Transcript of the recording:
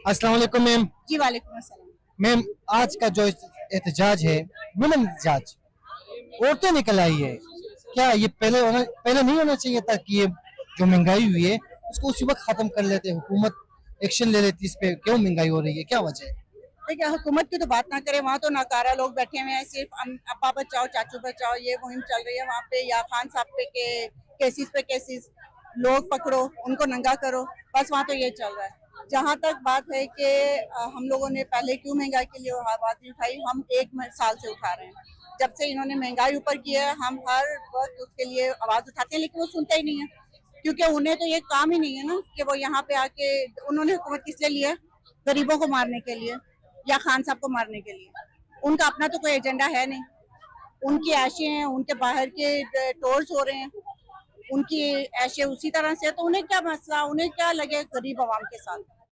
अस्सलाम वालेकुम मैम। जी वालेकुम अस्सलाम। मैम, आज का जो एहतजाज है, वुमेन एहतजाज, औरतें निकल आई है। क्या ये पहले नहीं होना चाहिए था कि ये जो महंगाई हुई है उसको उसी वक्त खत्म कर लेते, हुकूमत एक्शन ले लेती? इस पे क्यों महंगाई हो रही है, क्या वजह है? देखिए हुकूमत की तो बात ना करें, वहाँ तो नाकारा लोग बैठे हुए हैं, सिर्फ अब्बा बचाओ चाचू बचाओ ये मुहिम चल रही है वहाँ पे, या खान साहब के केसेस पे केसेस, लोग पकड़ो उनको नंगा करो, बस वहाँ तो ये चल रहा है। जहाँ तक बात है कि हम लोगों ने पहले क्यों महंगाई के लिए आवाज नहीं उठाई, हम एक साल से उठा रहे हैं। जब से इन्होंने महंगाई ऊपर की है हम हर वक्त उसके लिए आवाज उठाते हैं, लेकिन वो सुनते ही नहीं है, क्योंकि उन्हें तो ये काम ही नहीं है ना कि वो यहाँ पे आके, उन्होंने हुकूमत किस लिए लिया, गरीबों को मारने के लिए या खान साहब को मारने के लिए। उनका अपना तो कोई एजेंडा है नहीं, उनकी ऐशे हैं, उनके बाहर के टोर्स हो रहे हैं, उनकी ऐशे उसी तरह से, तो उन्हें क्या मसला, उन्हें क्या लगे गरीब आवाम के साथ।